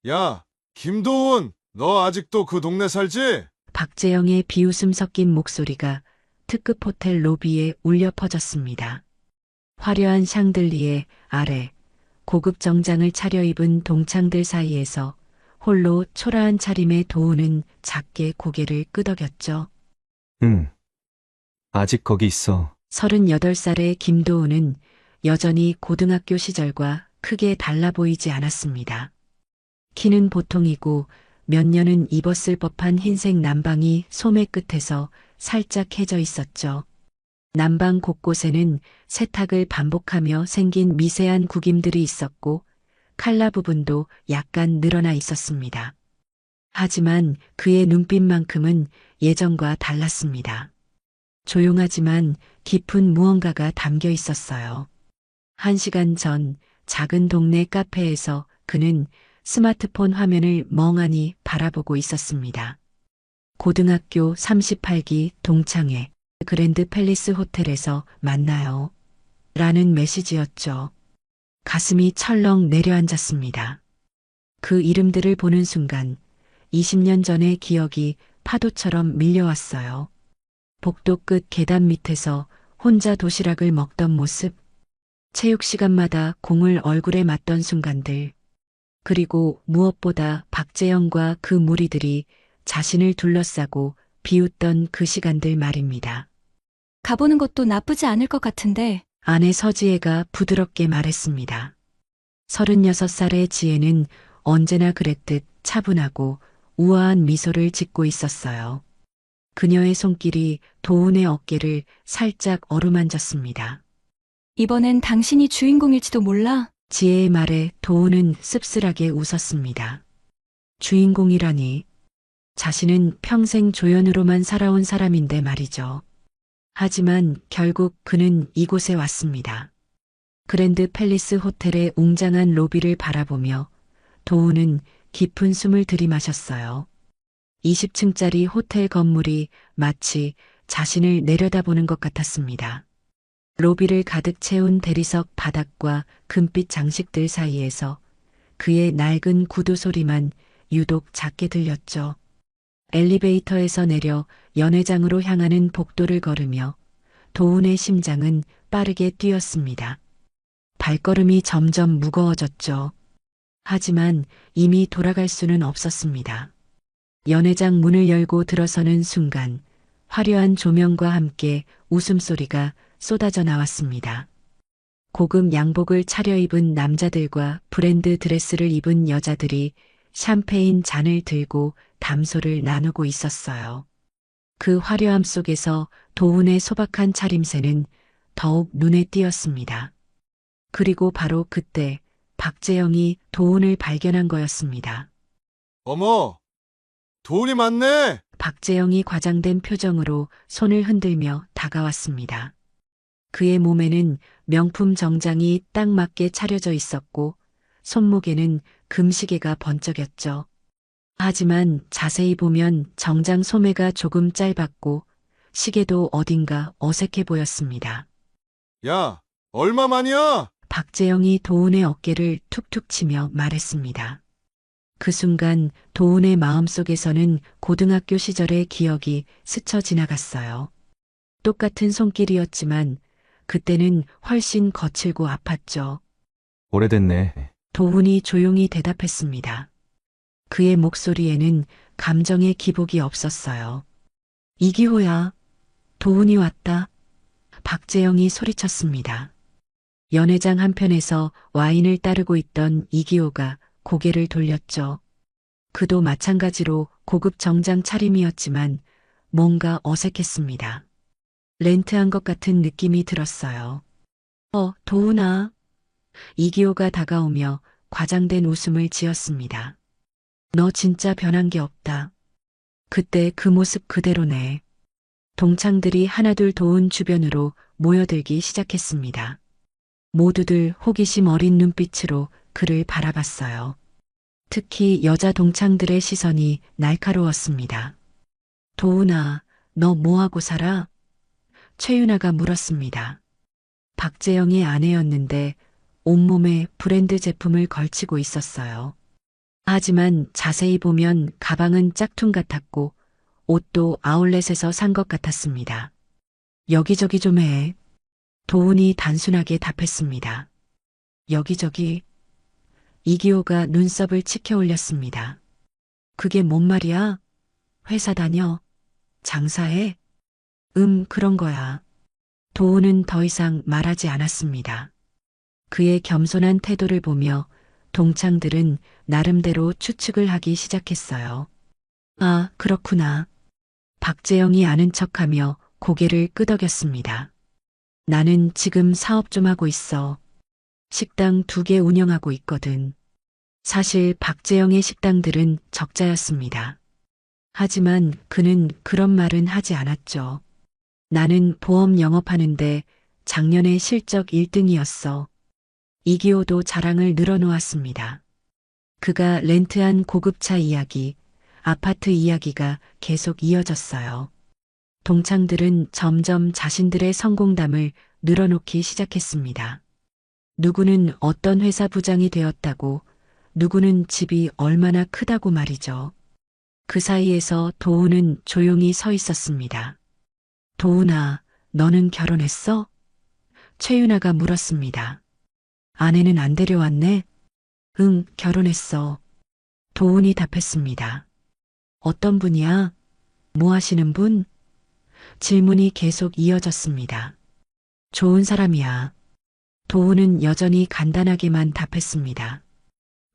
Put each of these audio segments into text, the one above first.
야, 김도훈, 너 아직도 그 동네 살지? 박재영의 비웃음 섞인 목소리가 특급 호텔 로비에 울려 퍼졌습니다. 화려한 샹들리에 아래 고급 정장을 차려입은 동창들 사이에서 홀로 초라한 차림의 도우는 작게 고개를 끄덕였죠. 응, 아직 거기 있어. 38살의 김도우는 여전히 고등학교 시절과 크게 달라 보이지 않았습니다. 키는 보통이고 몇 년은 입었을 법한 흰색 남방이 소매 끝에서 살짝 해져 있었죠. 남방 곳곳에는 세탁을 반복하며 생긴 미세한 구김들이 있었고 칼라 부분도 약간 늘어나 있었습니다. 하지만 그의 눈빛만큼은 예전과 달랐습니다. 조용하지만 깊은 무언가가 담겨 있었어요. 1시간 전 작은 동네 카페에서 그는 스마트폰 화면을 멍하니 바라보고 있었습니다. 고등학교 38기 동창회 그랜드 팰리스 호텔에서 만나요. 라는 메시지였죠. 가슴이 철렁 내려앉았습니다. 그 이름들을 보는 순간 20년 전의 기억이 파도처럼 밀려왔어요. 복도 끝 계단 밑에서 혼자 도시락을 먹던 모습, 체육 시간마다 공을 얼굴에 맞던 순간들, 그리고 무엇보다 박재영과 그 무리들이 자신을 둘러싸고 비웃던 그 시간들 말입니다. 가보는 것도 나쁘지 않을 것 같은데, 아내 서지혜가 부드럽게 말했습니다. 36살의 지혜는 언제나 그랬듯 차분하고 우아한 미소를 짓고 있었어요. 그녀의 손길이 도훈의 어깨를 살짝 어루만졌습니다. 이번엔 당신이 주인공일지도 몰라. 지혜의 말에 도훈은 씁쓸하게 웃었습니다. 주인공이라니. 자신은 평생 조연으로만 살아온 사람인데 말이죠. 하지만 결국 그는 이곳에 왔습니다. 그랜드 팰리스 호텔의 웅장한 로비를 바라보며 도훈은 깊은 숨을 들이마셨어요. 20층짜리 호텔 건물이 마치 자신을 내려다보는 것 같았습니다. 로비를 가득 채운 대리석 바닥과 금빛 장식들 사이에서 그의 낡은 구두 소리만 유독 작게 들렸죠. 엘리베이터에서 내려 연회장으로 향하는 복도를 걸으며 도훈의 심장은 빠르게 뛰었습니다. 발걸음이 점점 무거워졌죠. 하지만 이미 돌아갈 수는 없었습니다. 연회장 문을 열고 들어서는 순간 화려한 조명과 함께 웃음소리가 쏟아져 나왔습니다. 고급 양복을 차려입은 남자들과 브랜드 드레스를 입은 여자들이 샴페인 잔을 들고 담소를 나누고 있었어요. 그 화려함 속에서 도훈의 소박한 차림새는 더욱 눈에 띄었습니다. 그리고 바로 그때 박재영이 도훈을 발견한 거였습니다. 어머, 돈이 많네. 박재영이 과장된 표정으로 손을 흔들며 다가왔습니다. 그의 몸에는 명품 정장이 딱 맞게 차려져 있었고 손목에는 금시계가 번쩍였죠. 하지만 자세히 보면 정장 소매가 조금 짧았고 시계도 어딘가 어색해 보였습니다. 야, 얼마만이야? 박재영이 도훈의 어깨를 툭툭 치며 말했습니다. 그 순간 도훈의 마음속에서는 고등학교 시절의 기억이 스쳐 지나갔어요. 똑같은 손길이었지만 그때는 훨씬 거칠고 아팠죠. 오래됐네. 도훈이 조용히 대답했습니다. 그의 목소리에는 감정의 기복이 없었어요. 이기호야, 도훈이 왔다. 박재영이 소리쳤습니다. 연회장 한편에서 와인을 따르고 있던 이기호가 고개를 돌렸죠. 그도 마찬가지로 고급 정장 차림이었지만 뭔가 어색했습니다. 렌트한 것 같은 느낌이 들었어요. 도훈아. 이기호가 다가오며 과장된 웃음을 지었습니다. 너 진짜 변한 게 없다. 그때 그 모습 그대로네. 동창들이 하나둘 도훈 주변으로 모여들기 시작했습니다. 모두들 호기심 어린 눈빛으로 그를 바라봤어요. 특히 여자 동창들의 시선이 날카로웠습니다. 도훈아, 너 뭐하고 살아? 최윤아가 물었습니다. 박재영의 아내였는데 온몸에 브랜드 제품을 걸치고 있었어요. 하지만 자세히 보면 가방은 짝퉁 같았고 옷도 아울렛에서 산 것 같았습니다. 여기저기 좀 해. 도훈이 단순하게 답했습니다. 여기저기. 이기호가 눈썹을 치켜 올렸습니다. 그게 뭔 말이야? 회사 다녀? 장사해? 그런 거야. 도훈은 더 이상 말하지 않았습니다. 그의 겸손한 태도를 보며 동창들은 나름대로 추측을 하기 시작했어요. 아, 그렇구나. 박재영이 아는 척하며 고개를 끄덕였습니다. 나는 지금 사업 좀 하고 있어. 식당 2개 운영하고 있거든. 사실 박재영의 식당들은 적자였습니다. 하지만 그는 그런 말은 하지 않았죠. 나는 보험 영업하는데 작년에 실적 1등이었어. 이기호도 자랑을 늘어놓았습니다. 그가 렌트한 고급차 이야기, 아파트 이야기가 계속 이어졌어요. 동창들은 점점 자신들의 성공담을 늘어놓기 시작했습니다. 누구는 어떤 회사 부장이 되었다고, 누구는 집이 얼마나 크다고 말이죠. 그 사이에서 도훈은 조용히 서 있었습니다. 도훈아, 너는 결혼했어? 최윤아가 물었습니다. 아내는 안 데려왔네? 응, 결혼했어. 도훈이 답했습니다. 어떤 분이야? 뭐 하시는 분? 질문이 계속 이어졌습니다. 좋은 사람이야. 도훈은 여전히 간단하게만 답했습니다.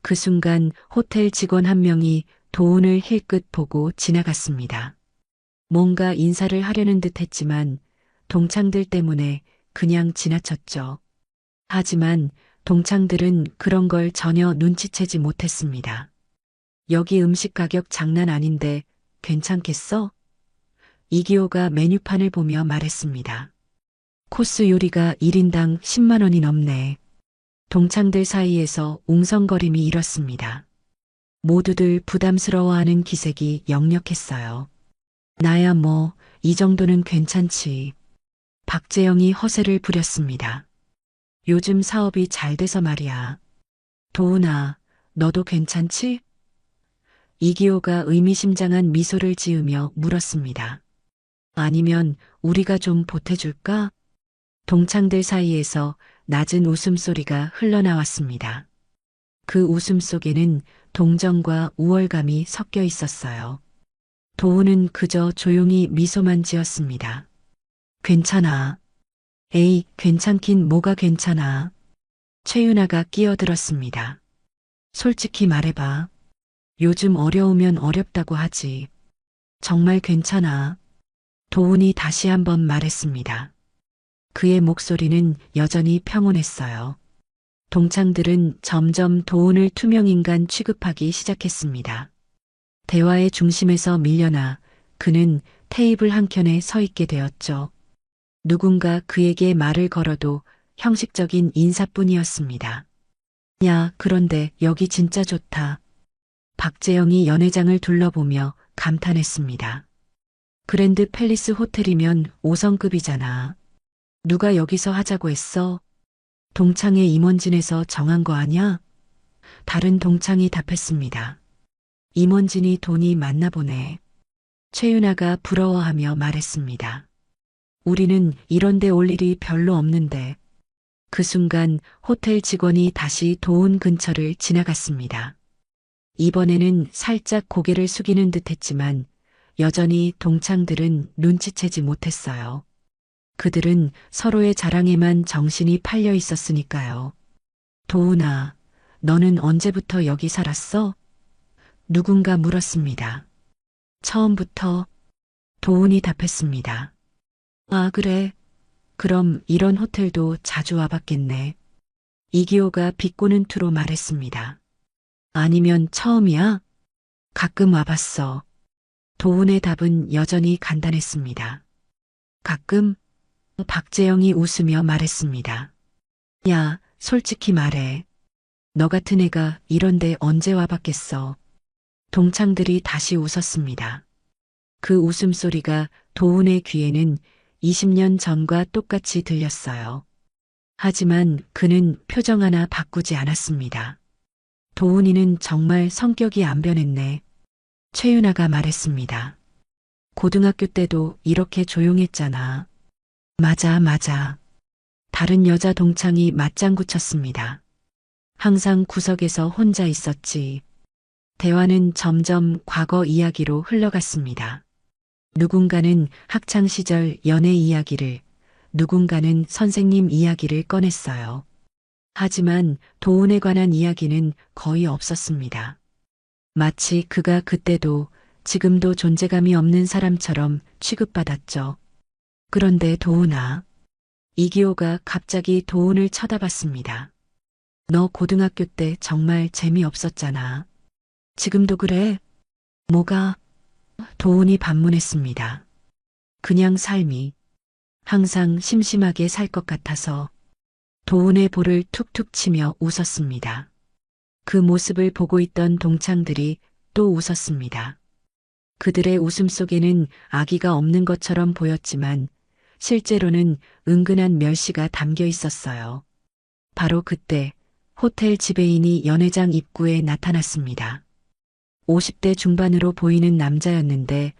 그 순간 호텔 직원 한 명이 도훈을 힐끗 보고 지나갔습니다. 뭔가 인사를 하려는 듯 했지만 동창들 때문에 그냥 지나쳤죠. 하지만 동창들은 그런 걸 전혀 눈치채지 못했습니다. 여기 음식 가격 장난 아닌데 괜찮겠어? 이기호가 메뉴판을 보며 말했습니다. 코스 요리가 1인당 10만 원이 넘네. 동창들 사이에서 웅성거림이 일었습니다. 모두들 부담스러워하는 기색이 역력했어요. 나야 뭐, 이 정도는 괜찮지. 박재영이 허세를 부렸습니다. 요즘 사업이 잘 돼서 말이야. 도훈아, 너도 괜찮지? 이기호가 의미심장한 미소를 지으며 물었습니다. 아니면 우리가 좀 보태줄까? 동창들 사이에서 낮은 웃음소리가 흘러나왔습니다. 그 웃음 속에는 동정과 우월감이 섞여 있었어요. 도훈은 그저 조용히 미소만 지었습니다. 괜찮아. 에이, 괜찮긴 뭐가 괜찮아. 최윤아가 끼어들었습니다. 솔직히 말해봐. 요즘 어려우면 어렵다고 하지. 정말 괜찮아. 도훈이 다시 한번 말했습니다. 그의 목소리는 여전히 평온했어요. 동창들은 점점 도훈을 투명인간 취급하기 시작했습니다. 대화의 중심에서 밀려나 그는 테이블 한켠에 서 있게 되었죠. 누군가 그에게 말을 걸어도 형식적인 인사뿐이었습니다. 야, 그런데 여기 진짜 좋다. 박재영이 연회장을 둘러보며 감탄했습니다. 그랜드 팰리스 호텔이면 5성급이잖아. 누가 여기서 하자고 했어? 동창의 임원진에서 정한 거 아냐? 다른 동창이 답했습니다. 임원진이 돈이 많나 보네. 최윤아가 부러워하며 말했습니다. 우리는 이런 데 올 일이 별로 없는데. 그 순간 호텔 직원이 다시 도훈 근처를 지나갔습니다. 이번에는 살짝 고개를 숙이는 듯 했지만 여전히 동창들은 눈치채지 못했어요. 그들은 서로의 자랑에만 정신이 팔려 있었으니까요. 도훈아, 너는 언제부터 여기 살았어? 누군가 물었습니다. 처음부터. 도훈이 답했습니다. 아, 그래. 그럼 이런 호텔도 자주 와봤겠네. 이기호가 비꼬는 투로 말했습니다. 아니면 처음이야? 가끔 와봤어. 도훈의 답은 여전히 간단했습니다. 가끔? 박재영이 웃으며 말했습니다. 야, 솔직히 말해. 너 같은 애가 이런데 언제 와봤겠어. 동창들이 다시 웃었습니다. 그 웃음소리가 도훈의 귀에는 20년 전과 똑같이 들렸어요. 하지만 그는 표정 하나 바꾸지 않았습니다. 도훈이는 정말 성격이 안 변했네. 최윤아가 말했습니다. 고등학교 때도 이렇게 조용했잖아. 맞아, 맞아. 다른 여자 동창이 맞장구 쳤습니다. 항상 구석에서 혼자 있었지. 대화는 점점 과거 이야기로 흘러갔습니다. 누군가는 학창시절 연애 이야기를, 누군가는 선생님 이야기를 꺼냈어요. 하지만 도훈에 관한 이야기는 거의 없었습니다. 마치 그가 그때도 지금도 존재감이 없는 사람처럼 취급받았죠. 그런데 도훈아, 이기호가 갑자기 도훈을 쳐다봤습니다. 너 고등학교 때 정말 재미없었잖아. 지금도 그래? 뭐가? 도훈이 반문했습니다. 그냥 삶이 항상 심심하게 살 것 같아서. 도훈의 볼을 툭툭 치며 웃었습니다. 그 모습을 보고 있던 동창들이 또 웃었습니다. 그들의 웃음 속에는 악의가 없는 것처럼 보였지만 실제로는 은근한 멸시가 담겨 있었어요. 바로 그때 호텔 지배인이 연회장 입구에 나타났습니다. 50대 중반으로 보이는 남자였는데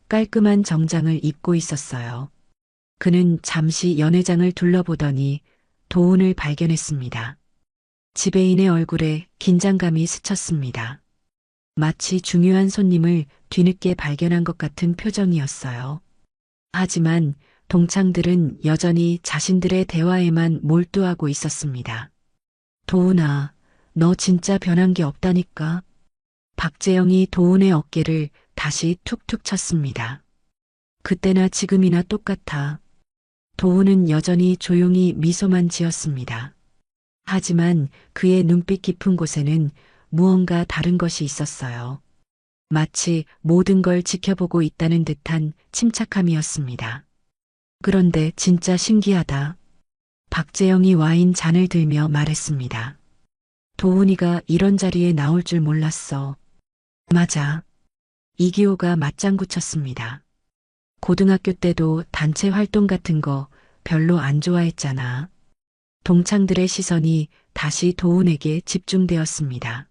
깔끔한 정장을 입고 있었어요. 그는 잠시 연회장을 둘러보더니 도훈을 발견했습니다. 지배인의 얼굴에 긴장감이 스쳤습니다. 마치 중요한 손님을 뒤늦게 발견한 것 같은 표정이었어요. 하지만 동창들은 여전히 자신들의 대화에만 몰두하고 있었습니다. 도훈아, 너 진짜 변한 게 없다니까. 박재영이 도훈의 어깨를 다시 툭툭 쳤습니다. 그때나 지금이나 똑같아. 도훈은 여전히 조용히 미소만 지었습니다. 하지만 그의 눈빛 깊은 곳에는 무언가 다른 것이 있었어요. 마치 모든 걸 지켜보고 있다는 듯한 침착함이었습니다. 그런데 진짜 신기하다. 박재영이 와인 잔을 들며 말했습니다. 도훈이가 이런 자리에 나올 줄 몰랐어. 맞아. 이기호가 맞장구 쳤습니다. 고등학교 때도 단체 활동 같은 거 별로 안 좋아했잖아. 동창들의 시선이 다시 도훈에게 집중되었습니다.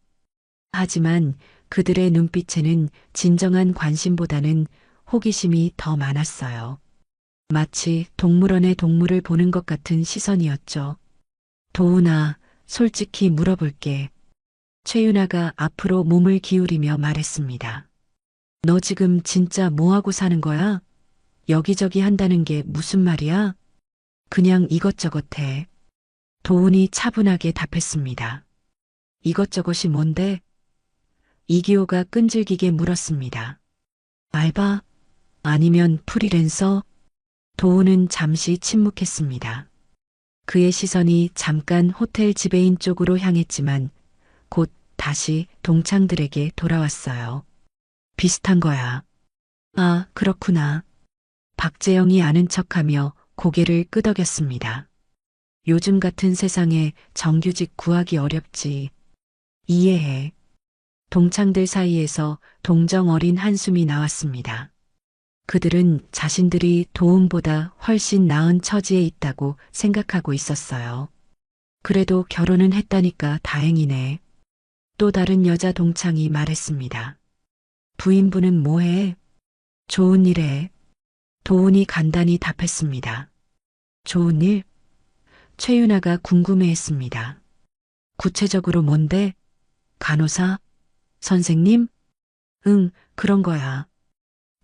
하지만 그들의 눈빛에는 진정한 관심보다는 호기심이 더 많았어요. 마치 동물원의 동물을 보는 것 같은 시선이었죠. 도훈아, 솔직히 물어볼게. 최윤아가 앞으로 몸을 기울이며 말했습니다. 너 지금 진짜 뭐하고 사는 거야? 여기저기 한다는 게 무슨 말이야? 그냥 이것저것 해. 도훈이 차분하게 답했습니다. 이것저것이 뭔데? 이기호가 끈질기게 물었습니다. 알바? 아니면 프리랜서? 도훈은 잠시 침묵했습니다. 그의 시선이 잠깐 호텔 지배인 쪽으로 향했지만 곧 다시 동창들에게 돌아왔어요. 비슷한 거야. 아, 그렇구나. 박재영이 아는 척하며 고개를 끄덕였습니다. 요즘 같은 세상에 정규직 구하기 어렵지. 이해해. 동창들 사이에서 동정 어린 한숨이 나왔습니다. 그들은 자신들이 도움보다 훨씬 나은 처지에 있다고 생각하고 있었어요. 그래도 결혼은 했다니까 다행이네. 또 다른 여자 동창이 말했습니다. 부인분은 뭐해? 좋은 일 해. 도훈이 간단히 답했습니다. 좋은 일? 최윤아가 궁금해했습니다. 구체적으로 뭔데? 간호사? 선생님? 응, 그런 거야.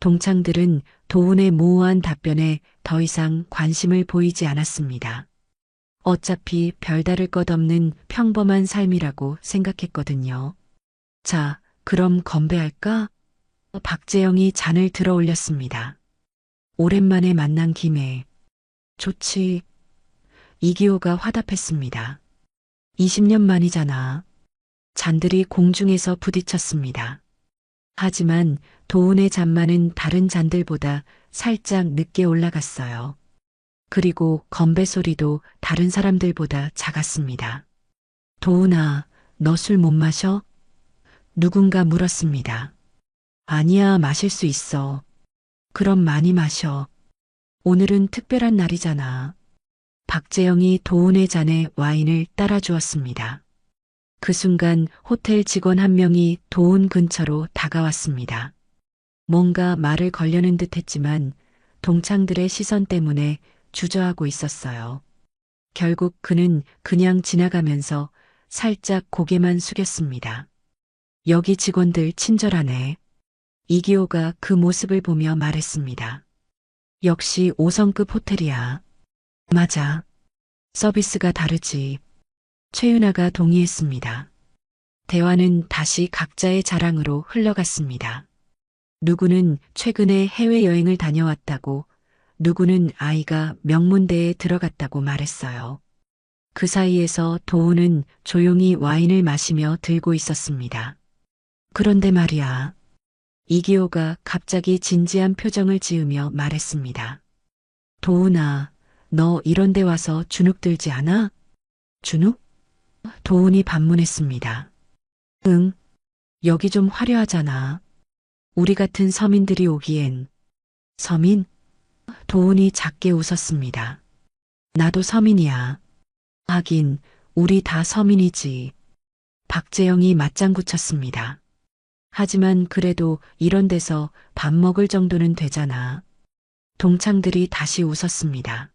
동창들은 도훈의 모호한 답변에 더 이상 관심을 보이지 않았습니다. 어차피 별다를 것 없는 평범한 삶이라고 생각했거든요. 자, 그럼 건배할까? 박재영이 잔을 들어 올렸습니다. 오랜만에 만난 김에. 좋지. 이기호가 화답했습니다. 20년 만이잖아. 잔들이 공중에서 부딪혔습니다. 하지만 도훈의 잔만은 다른 잔들보다 살짝 늦게 올라갔어요. 그리고 건배 소리도 다른 사람들보다 작았습니다. 도훈아, 너 술 못 마셔? 누군가 물었습니다. 아니야, 마실 수 있어. 그럼 많이 마셔. 오늘은 특별한 날이잖아. 박재영이 도훈의 잔에 와인을 따라 주었습니다. 그 순간 호텔 직원 한 명이 도훈 근처로 다가왔습니다. 뭔가 말을 걸려는 듯 했지만 동창들의 시선 때문에 주저하고 있었어요. 결국 그는 그냥 지나가면서 살짝 고개만 숙였습니다. 여기 직원들 친절하네. 이기호가 그 모습을 보며 말했습니다. 역시 5성급 호텔이야. 맞아. 서비스가 다르지. 최윤아가 동의했습니다. 대화는 다시 각자의 자랑으로 흘러갔습니다. 누구는 최근에 해외여행을 다녀왔다고, 누구는 아이가 명문대에 들어갔다고 말했어요. 그 사이에서 도훈은 조용히 와인을 마시며 들고 있었습니다. 그런데 말이야. 이기호가 갑자기 진지한 표정을 지으며 말했습니다. 도훈아, 너 이런 데 와서 주눅 들지 않아? 주눅? 도훈이 반문했습니다. 응, 여기 좀 화려하잖아. 우리 같은 서민들이 오기엔. 서민? 도훈이 작게 웃었습니다. 나도 서민이야. 하긴, 우리 다 서민이지. 박재영이 맞장구 쳤습니다. 하지만 그래도 이런 데서 밥 먹을 정도는 되잖아. 동창들이 다시 웃었습니다.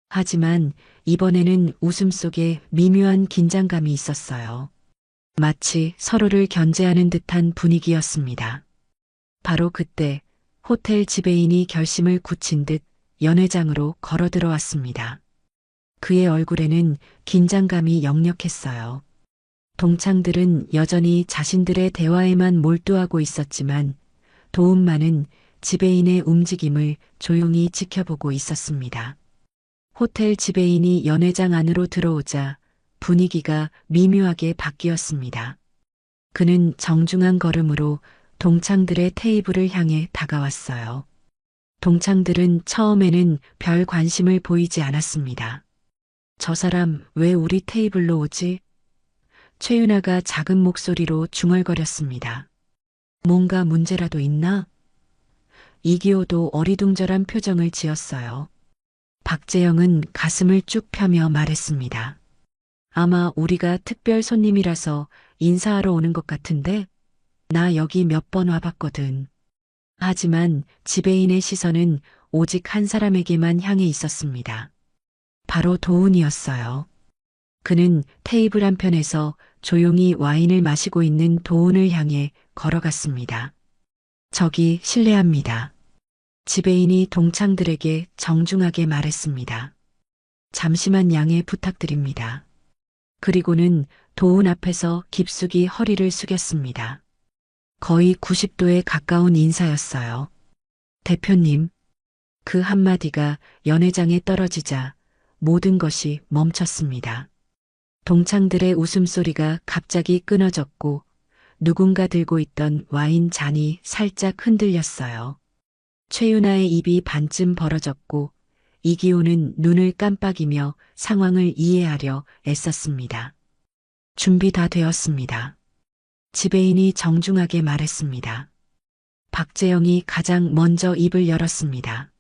하지만 이번에는 웃음 속에 미묘한 긴장감이 있었어요. 마치 서로를 견제하는 듯한 분위기였습니다. 바로 그때 호텔 지배인이 결심을 굳힌 듯 연회장으로 걸어 들어왔습니다. 그의 얼굴에는 긴장감이 역력했어요. 동창들은 여전히 자신들의 대화에만 몰두하고 있었지만 도훈만은 지배인의 움직임을 조용히 지켜보고 있었습니다. 호텔 지배인이 연회장 안으로 들어오자 분위기가 미묘하게 바뀌었습니다. 그는 정중한 걸음으로 동창들의 테이블을 향해 다가왔어요. 동창들은 처음에는 별 관심을 보이지 않았습니다. 저 사람 왜 우리 테이블로 오지? 최윤아가 작은 목소리로 중얼거렸습니다. 뭔가 문제라도 있나? 이기호도 어리둥절한 표정을 지었어요. 박재영은 가슴을 쭉 펴며 말했습니다. 아마 우리가 특별 손님이라서 인사하러 오는 것 같은데? 나 여기 몇 번 와봤거든. 하지만 지배인의 시선은 오직 한 사람에게만 향해 있었습니다. 바로 도훈이었어요. 그는 테이블 한편에서 조용히 와인을 마시고 있는 도훈을 향해 걸어갔습니다. 저기 실례합니다. 지배인이 동창들에게 정중하게 말했습니다. 잠시만 양해 부탁드립니다. 그리고는 도훈 앞에서 깊숙이 허리를 숙였습니다. 거의 90도에 가까운 인사였어요. 대표님. 그 한마디가 연회장에 떨어지자 모든 것이 멈췄습니다. 동창들의 웃음소리가 갑자기 끊어졌고 누군가 들고 있던 와인 잔이 살짝 흔들렸어요. 최윤아의 입이 반쯤 벌어졌고 이기호는 눈을 깜빡이며 상황을 이해하려 애썼습니다. 준비 다 되었습니다. 지배인이 정중하게 말했습니다. 박재영이 가장 먼저 입을 열었습니다.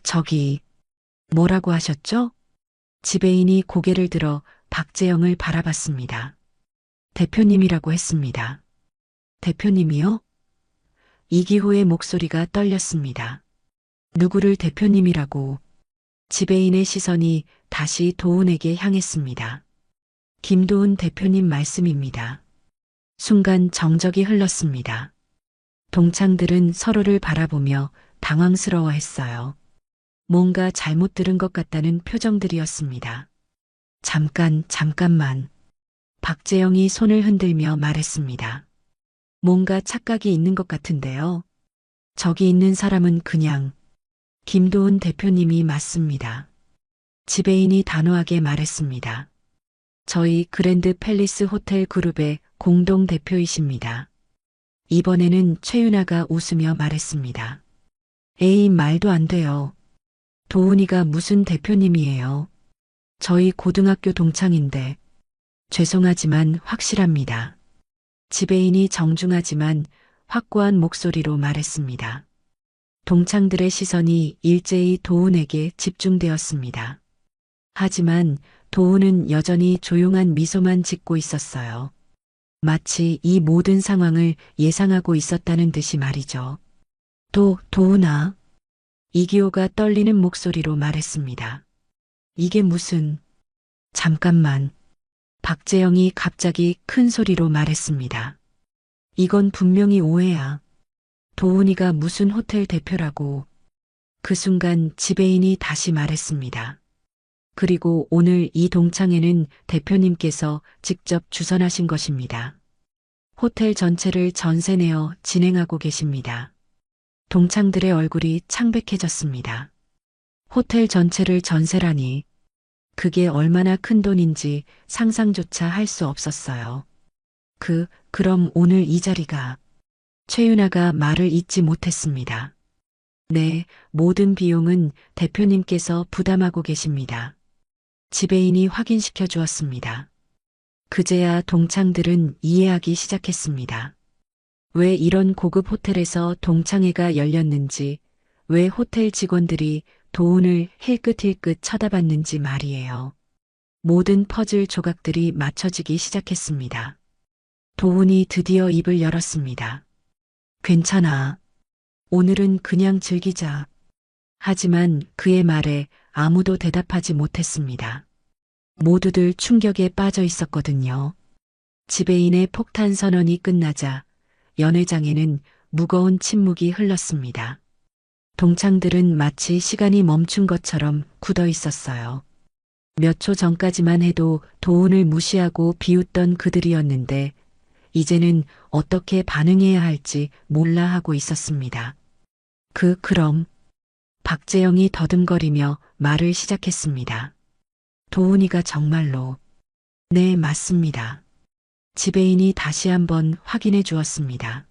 저기, 뭐라고 하셨죠? 지배인이 고개를 들어 박재영을 바라봤습니다. 대표님이라고 했습니다. 대표님이요? 이기호의 목소리가 떨렸습니다. 누구를 대표님이라고? 지배인의 시선이 다시 도훈에게 향했습니다. 김도훈 대표님 말씀입니다. 순간 정적이 흘렀습니다. 동창들은 서로를 바라보며 당황스러워했어요. 뭔가 잘못 들은 것 같다는 표정들이었습니다. 잠깐만. 박재영이 손을 흔들며 말했습니다. 뭔가 착각이 있는 것 같은데요. 저기 있는 사람은 그냥 김도훈 대표님이 맞습니다. 지배인이 단호하게 말했습니다. 저희 그랜드 팰리스 호텔 그룹의 공동 대표이십니다. 이번에는 최윤아가 웃으며 말했습니다. 에이, 말도 안 돼요. 도훈이가 무슨 대표님이에요. 저희 고등학교 동창인데. 죄송하지만 확실합니다. 지배인이 정중하지만 확고한 목소리로 말했습니다. 동창들의 시선이 일제히 도훈에게 집중되었습니다. 하지만 도훈은 여전히 조용한 미소만 짓고 있었어요. 마치 이 모든 상황을 예상하고 있었다는 듯이 말이죠. 도훈아. 이기호가 떨리는 목소리로 말했습니다. 이게 무슨... 잠깐만. 박재영이 갑자기 큰 소리로 말했습니다. 이건 분명히 오해야. 도훈이가 무슨 호텔 대표라고. 그 순간 지배인이 다시 말했습니다. 그리고 오늘 이 동창회는 대표님께서 직접 주선하신 것입니다. 호텔 전체를 전세 내어 진행하고 계십니다. 동창들의 얼굴이 창백해졌습니다. 호텔 전체를 전세라니. 그게 얼마나 큰 돈인지 상상조차 할 수 없었어요. 그럼 오늘 이 자리가... 최윤아가 말을 잇지 못했습니다. 네, 모든 비용은 대표님께서 부담하고 계십니다. 지배인이 확인시켜 주었습니다. 그제야 동창들은 이해하기 시작했습니다. 왜 이런 고급 호텔에서 동창회가 열렸는지, 왜 호텔 직원들이 도훈을 힐끗힐끗 쳐다봤는지 말이에요. 모든 퍼즐 조각들이 맞춰지기 시작했습니다. 도훈이 드디어 입을 열었습니다. 괜찮아. 오늘은 그냥 즐기자. 하지만 그의 말에 아무도 대답하지 못했습니다. 모두들 충격에 빠져 있었거든요. 지배인의 폭탄 선언이 끝나자 연회장에는 무거운 침묵이 흘렀습니다. 동창들은 마치 시간이 멈춘 것처럼 굳어 있었어요. 몇 초 전까지만 해도 도훈을 무시하고 비웃던 그들이었는데 이제는 어떻게 반응해야 할지 몰라 하고 있었습니다. 그럼 박재영이 더듬거리며 말을 시작했습니다. 도훈이가 정말로... 네, 맞습니다. 지배인이 다시 한번 확인해 주었습니다.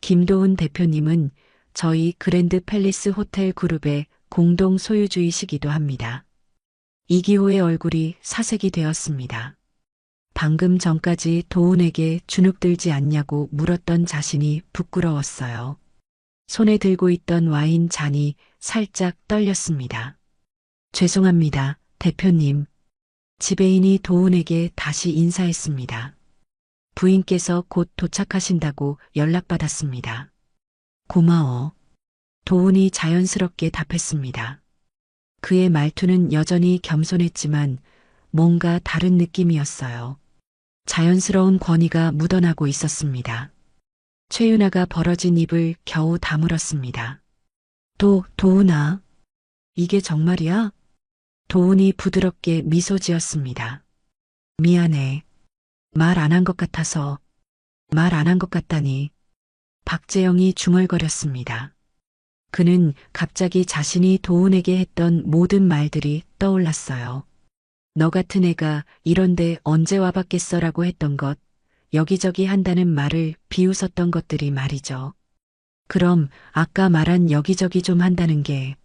김도훈 대표님은 저희 그랜드 팰리스 호텔 그룹의 공동 소유주이시기도 합니다. 이기호의 얼굴이 사색이 되었습니다. 방금 전까지 도훈에게 주눅들지 않냐고 물었던 자신이 부끄러웠어요. 손에 들고 있던 와인 잔이 살짝 떨렸습니다. 죄송합니다, 대표님. 지배인이 도훈에게 다시 인사했습니다. 부인께서 곧 도착하신다고 연락받았습니다. 고마워. 도훈이 자연스럽게 답했습니다. 그의 말투는 여전히 겸손했지만 뭔가 다른 느낌이었어요. 자연스러운 권위가 묻어나고 있었습니다. 최윤아가 벌어진 입을 겨우 다물었습니다. 도훈아. 이게 정말이야? 도훈이 부드럽게 미소 지었습니다. 미안해. 말 안 한 것 같아서. 말 안 한 것 같다니. 박재영이 중얼거렸습니다. 그는 갑자기 자신이 도훈에게 했던 모든 말들이 떠올랐어요. 너 같은 애가 이런데 언제 와봤겠어라고 했던 것, 여기저기 한다는 말을 비웃었던 것들이 말이죠. 그럼 아까 말한 여기저기 좀 한다는 게...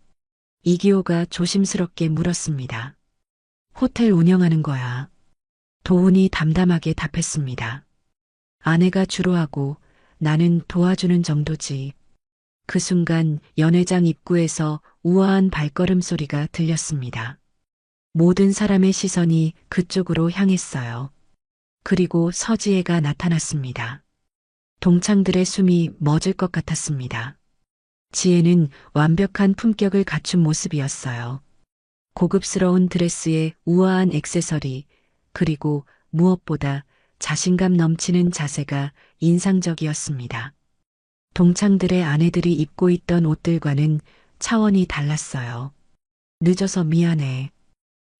이기호가 조심스럽게 물었습니다. 호텔 운영하는 거야. 도훈이 담담하게 답했습니다. 아내가 주로 하고 나는 도와주는 정도지. 그 순간 연회장 입구에서 우아한 발걸음 소리가 들렸습니다. 모든 사람의 시선이 그쪽으로 향했어요. 그리고 서지혜가 나타났습니다. 동창들의 숨이 멎을 것 같았습니다. 지혜는 완벽한 품격을 갖춘 모습이었어요. 고급스러운 드레스에 우아한 액세서리, 그리고 무엇보다 자신감 넘치는 자세가 인상적이었습니다. 동창들의 아내들이 입고 있던 옷들과는 차원이 달랐어요. 늦어서 미안해.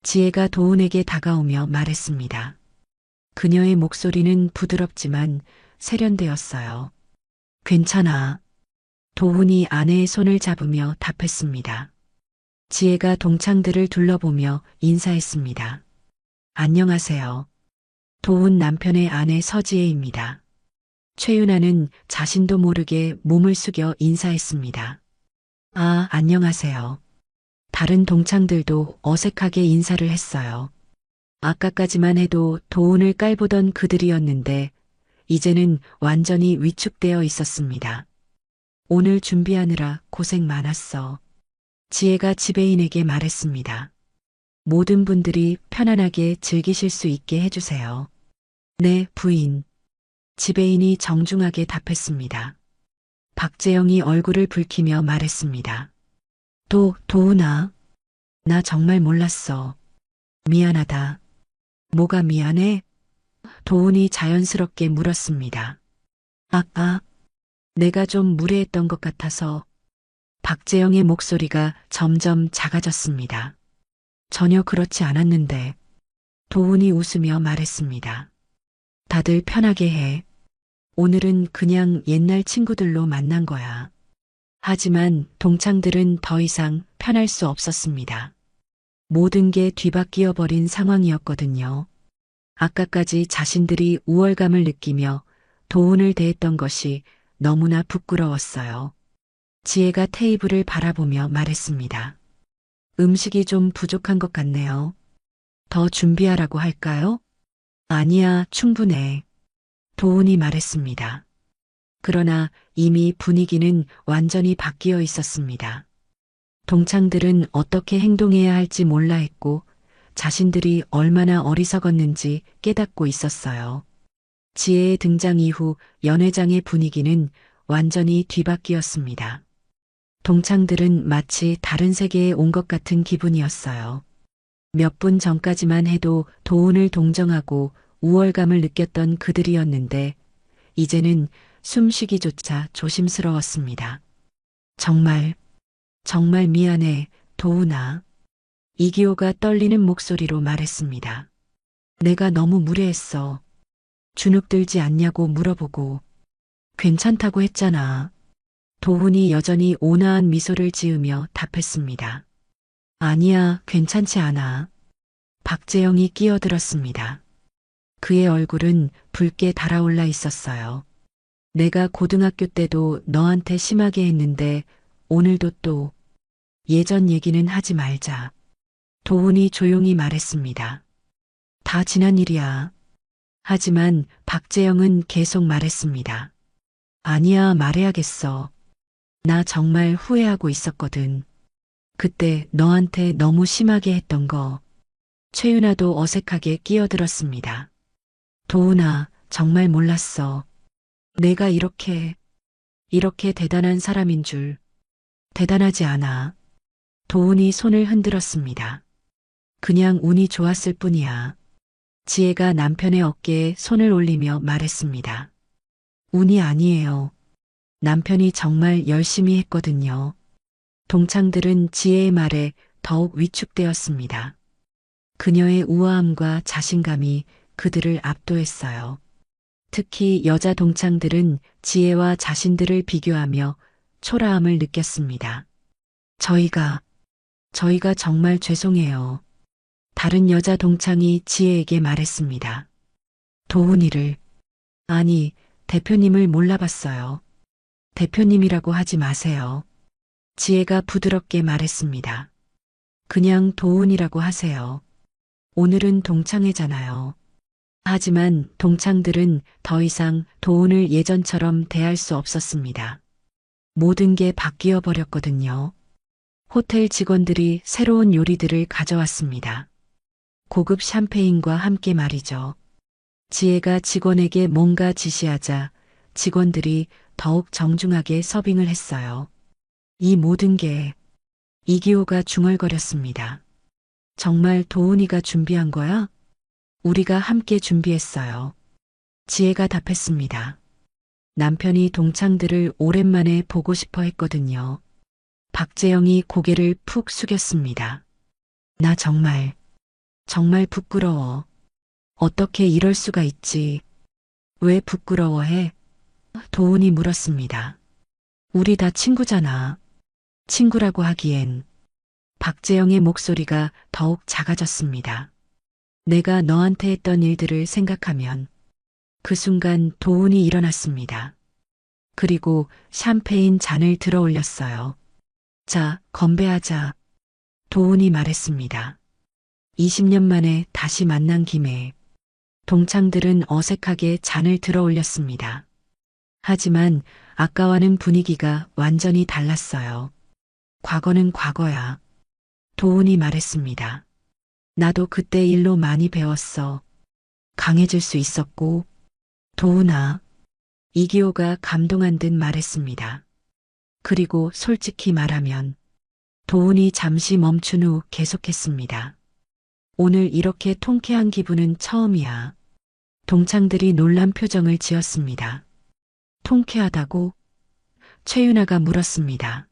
지혜가 도훈에게 다가오며 말했습니다. 그녀의 목소리는 부드럽지만 세련되었어요. 괜찮아. 도훈이 아내의 손을 잡으며 답했습니다. 지혜가 동창들을 둘러보며 인사했습니다. 안녕하세요. 도훈 남편의 아내 서지혜입니다. 최윤아는 자신도 모르게 몸을 숙여 인사했습니다. 아, 안녕하세요. 다른 동창들도 어색하게 인사를 했어요. 아까까지만 해도 도훈을 깔보던 그들이었는데 이제는 완전히 위축되어 있었습니다. 오늘 준비하느라 고생 많았어. 지혜가 지배인에게 말했습니다. 모든 분들이 편안하게 즐기실 수 있게 해주세요. 네, 부인. 지배인이 정중하게 답했습니다. 박재영이 얼굴을 붉히며 말했습니다. 도훈아. 나 정말 몰랐어. 미안하다. 뭐가 미안해? 도훈이 자연스럽게 물었습니다. 내가 좀 무례했던 것 같아서. 박재영의 목소리가 점점 작아졌습니다. 전혀 그렇지 않았는데. 도훈이 웃으며 말했습니다. 다들 편하게 해. 오늘은 그냥 옛날 친구들로 만난 거야. 하지만 동창들은 더 이상 편할 수 없었습니다. 모든 게 뒤바뀌어 버린 상황이었거든요. 아까까지 자신들이 우월감을 느끼며 도훈을 대했던 것이 너무나 부끄러웠어요. 지혜가 테이블을 바라보며 말했습니다. 음식이 좀 부족한 것 같네요. 더 준비하라고 할까요? 아니야, 충분해. 도훈이 말했습니다. 그러나 이미 분위기는 완전히 바뀌어 있었습니다. 동창들은 어떻게 행동해야 할지 몰라 했고 자신들이 얼마나 어리석었는지 깨닫고 있었어요. 지혜의 등장 이후 연회장의 분위기는 완전히 뒤바뀌었습니다. 동창들은 마치 다른 세계에 온 것 같은 기분이었어요. 몇 분 전까지만 해도 도훈을 동정하고 우월감을 느꼈던 그들이었는데 이제는 숨쉬기조차 조심스러웠습니다. 정말 미안해, 도훈아. 이기호가 떨리는 목소리로 말했습니다. 내가 너무 무례했어. 주눅들지 않냐고 물어보고 괜찮다고 했잖아. 도훈이 여전히 온화한 미소를 지으며 답했습니다. 아니야, 괜찮지 않아. 박재영이 끼어들었습니다. 그의 얼굴은 붉게 달아올라 있었어요. 내가 고등학교 때도 너한테 심하게 했는데 오늘도 또 예전 얘기는 하지 말자. 도훈이 조용히 말했습니다. 다 지난 일이야. 하지만 박재영은 계속 말했습니다. 아니야, 말해야겠어. 나 정말 후회하고 있었거든. 그때 너한테 너무 심하게 했던 거. 최윤아도 어색하게 끼어들었습니다. 도훈아, 정말 몰랐어. 내가 이렇게 대단한 사람인 줄. 대단하지 않아. 도훈이 손을 흔들었습니다. 그냥 운이 좋았을 뿐이야. 지혜가 남편의 어깨에 손을 올리며 말했습니다. 운이 아니에요. 남편이 정말 열심히 했거든요. 동창들은 지혜의 말에 더욱 위축되었습니다. 그녀의 우아함과 자신감이 그들을 압도했어요. 특히 여자 동창들은 지혜와 자신들을 비교하며 초라함을 느꼈습니다. 저희가 정말 죄송해요. 다른 여자 동창이 지혜에게 말했습니다. 도훈이를, 아니, 대표님을 몰라봤어요. 대표님이라고 하지 마세요. 지혜가 부드럽게 말했습니다. 그냥 도훈이라고 하세요. 오늘은 동창회잖아요. 하지만 동창들은 더 이상 도훈을 예전처럼 대할 수 없었습니다. 모든 게 바뀌어 버렸거든요. 호텔 직원들이 새로운 요리들을 가져왔습니다. 고급 샴페인과 함께 말이죠. 지혜가 직원에게 뭔가 지시하자 직원들이 더욱 정중하게 서빙을 했어요. 이 모든 게 이기호가 중얼거렸습니다. 정말 도훈이가 준비한 거야? 우리가 함께 준비했어요. 지혜가 답했습니다. 남편이 동창들을 오랜만에 보고 싶어 했거든요. 박재영이 고개를 푹 숙였습니다. 나 정말 부끄러워. 어떻게 이럴 수가 있지? 왜 부끄러워해? 도훈이 물었습니다. 우리 다 친구잖아. 친구라고 하기엔. 박재영의 목소리가 더욱 작아졌습니다. 내가 너한테 했던 일들을 생각하면 그 순간 도훈이 일어났습니다. 그리고 샴페인 잔을 들어 올렸어요. 자, 건배하자. 도훈이 말했습니다. 20년 만에 다시 만난 김에 동창들은 어색하게 잔을 들어 올렸습니다. 하지만 아까와는 분위기가 완전히 달랐어요. 과거는 과거야. 도훈이 말했습니다. 나도 그때 일로 많이 배웠어. 강해질 수 있었고. 도훈아. 이기호가 감동한 듯 말했습니다. 그리고 솔직히 말하면 도훈이 잠시 멈춘 후 계속했습니다. 오늘 이렇게 통쾌한 기분은 처음이야. 동창들이 놀란 표정을 지었습니다. 통쾌하다고? 최윤아가 물었습니다.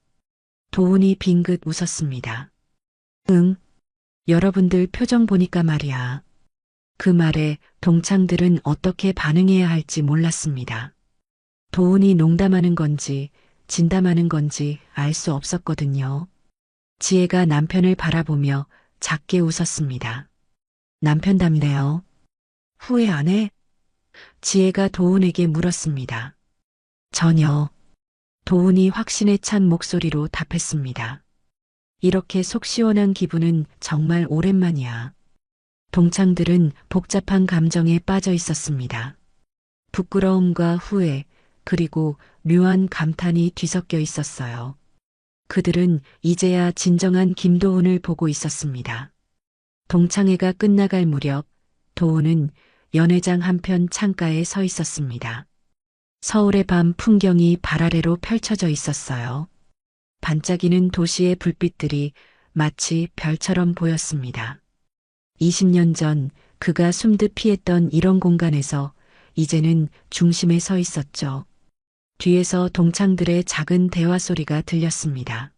도훈이 빙긋 웃었습니다. 응. 여러분들 표정 보니까 말이야. 그 말에 동창들은 어떻게 반응해야 할지 몰랐습니다. 도훈이 농담하는 건지 진담하는 건지 알 수 없었거든요. 지혜가 남편을 바라보며 작게 웃었습니다. 남편답네요. 후회 안 해? 지혜가 도훈에게 물었습니다. 전혀. 도훈이 확신에 찬 목소리로 답했습니다. 이렇게 속 시원한 기분은 정말 오랜만이야. 동창들은 복잡한 감정에 빠져 있었습니다. 부끄러움과 후회, 그리고 묘한 감탄이 뒤섞여 있었어요. 그들은 이제야 진정한 김도훈을 보고 있었습니다. 동창회가 끝나갈 무렵 도훈은 연회장 한편 창가에 서 있었습니다. 서울의 밤 풍경이 발 아래로 펼쳐져 있었어요. 반짝이는 도시의 불빛들이 마치 별처럼 보였습니다. 20년 전 그가 숨듯 피했던 이런 공간에서 이제는 중심에 서 있었죠. 뒤에서 동창들의 작은 대화 소리가 들렸습니다.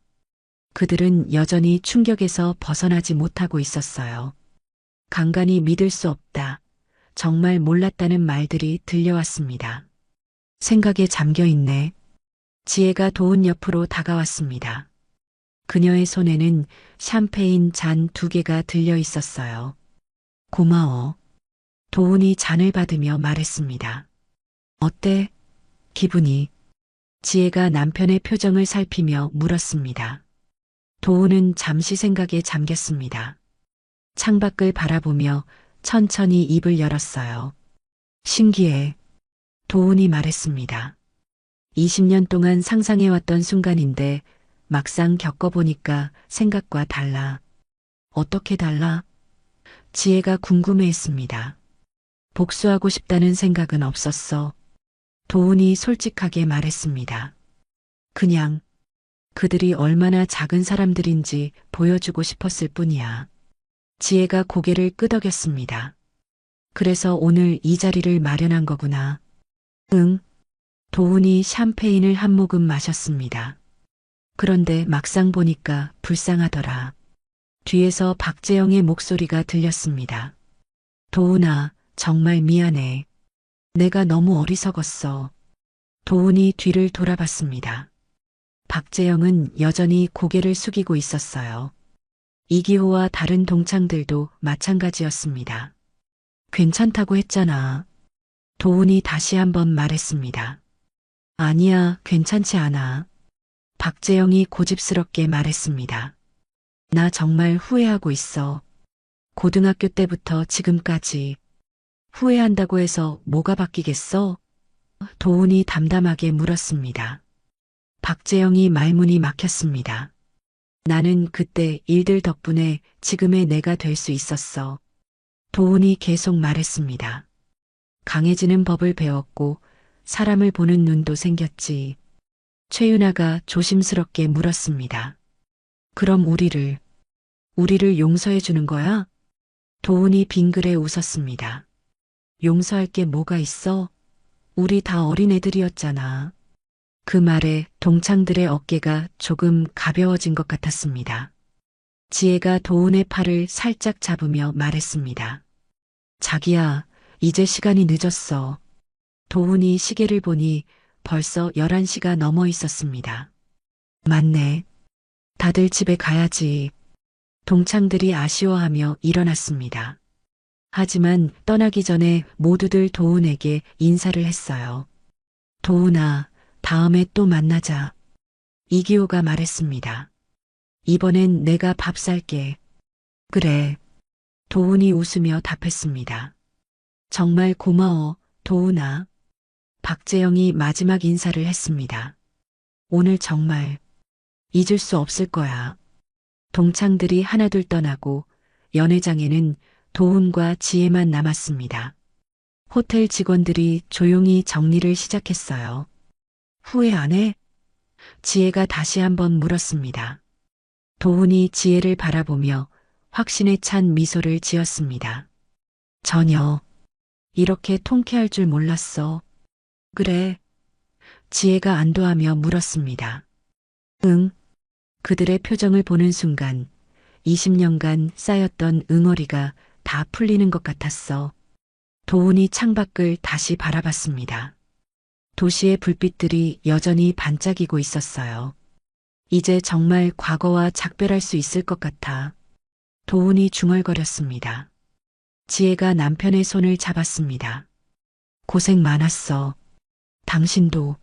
그들은 여전히 충격에서 벗어나지 못하고 있었어요. 간간히 믿을 수 없다. 정말 몰랐다는 말들이 들려왔습니다. 생각에 잠겨 있네. 지혜가 도훈 옆으로 다가왔습니다. 그녀의 손에는 샴페인 잔 2개가 들려 있었어요. 고마워. 도훈이 잔을 받으며 말했습니다. 어때? 기분이? 지혜가 남편의 표정을 살피며 물었습니다. 도훈은 잠시 생각에 잠겼습니다. 창밖을 바라보며 천천히 입을 열었어요. 신기해. 도훈이 말했습니다. 20년 동안 상상해왔던 순간인데 막상 겪어보니까 생각과 달라. 어떻게 달라? 지혜가 궁금해했습니다. 복수하고 싶다는 생각은 없었어. 도훈이 솔직하게 말했습니다. 그냥 그들이 얼마나 작은 사람들인지 보여주고 싶었을 뿐이야. 지혜가 고개를 끄덕였습니다. 그래서 오늘 이 자리를 마련한 거구나. 응. 도훈이 샴페인을 한 모금 마셨습니다. 그런데 막상 보니까 불쌍하더라. 뒤에서 박재영의 목소리가 들렸습니다. 도훈아, 정말 미안해. 내가 너무 어리석었어. 도훈이 뒤를 돌아봤습니다. 박재영은 여전히 고개를 숙이고 있었어요. 이기호와 다른 동창들도 마찬가지였습니다. 괜찮다고 했잖아. 도훈이 다시 한번 말했습니다. 아니야, 괜찮지 않아. 박재영이 고집스럽게 말했습니다. 나 정말 후회하고 있어. 고등학교 때부터 지금까지. 후회한다고 해서 뭐가 바뀌겠어? 도훈이 담담하게 물었습니다. 박재영이 말문이 막혔습니다. 나는 그때 일들 덕분에 지금의 내가 될 수 있었어. 도훈이 계속 말했습니다. 강해지는 법을 배웠고 사람을 보는 눈도 생겼지. 최윤아가 조심스럽게 물었습니다. 그럼 우리를 용서해 주는 거야? 도훈이 빙그레 웃었습니다. 용서할 게 뭐가 있어? 우리 다 어린애들이었잖아. 그 말에 동창들의 어깨가 조금 가벼워진 것 같았습니다. 지혜가 도훈의 팔을 살짝 잡으며 말했습니다. 자기야, 이제 시간이 늦었어. 도훈이 시계를 보니 벌써 11시가 넘어 있었습니다. 맞네. 다들 집에 가야지. 동창들이 아쉬워하며 일어났습니다. 하지만 떠나기 전에 모두들 도훈에게 인사를 했어요. 도훈아, 다음에 또 만나자. 이기호가 말했습니다. 이번엔 내가 밥 살게. 그래. 도훈이 웃으며 답했습니다. 정말 고마워, 도훈아. 박재영이 마지막 인사를 했습니다. 오늘 정말 잊을 수 없을 거야. 동창들이 하나둘 떠나고 연회장에는 도훈과 지혜만 남았습니다. 호텔 직원들이 조용히 정리를 시작했어요. 후회 안 해? 지혜가 다시 한번 물었습니다. 도훈이 지혜를 바라보며 확신에 찬 미소를 지었습니다. 전혀. 이렇게 통쾌할 줄 몰랐어. 그래. 지혜가 안도하며 물었습니다. 응. 그들의 표정을 보는 순간 20년간 쌓였던 응어리가 다 풀리는 것 같았어. 도훈이 창밖을 다시 바라봤습니다. 도시의 불빛들이 여전히 반짝이고 있었어요. 이제 정말 과거와 작별할 수 있을 것 같아. 도훈이 중얼거렸습니다. 지혜가 남편의 손을 잡았습니다. 고생 많았어. 당신도.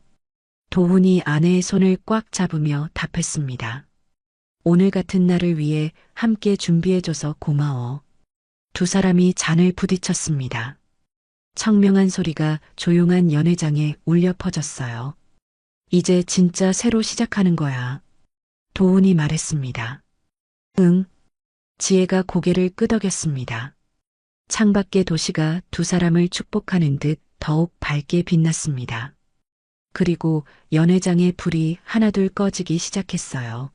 도훈이 아내의 손을 꽉 잡으며 답했습니다. 오늘 같은 날을 위해 함께 준비해줘서 고마워. 두 사람이 잔을 부딪혔습니다. 청명한 소리가 조용한 연회장에 울려 퍼졌어요. 이제 진짜 새로 시작하는 거야. 도훈이 말했습니다. 응. 지혜가 고개를 끄덕였습니다. 창밖의 도시가 두 사람을 축복하는 듯 더욱 밝게 빛났습니다. 그리고 연회장의 불이 하나둘 꺼지기 시작했어요.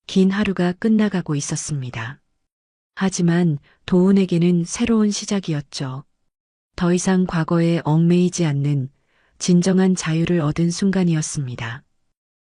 긴 하루가 끝나가고 있었습니다. 하지만 도훈에게는 새로운 시작이었죠. 더 이상 과거에 얽매이지 않는 진정한 자유를 얻은 순간이었습니다.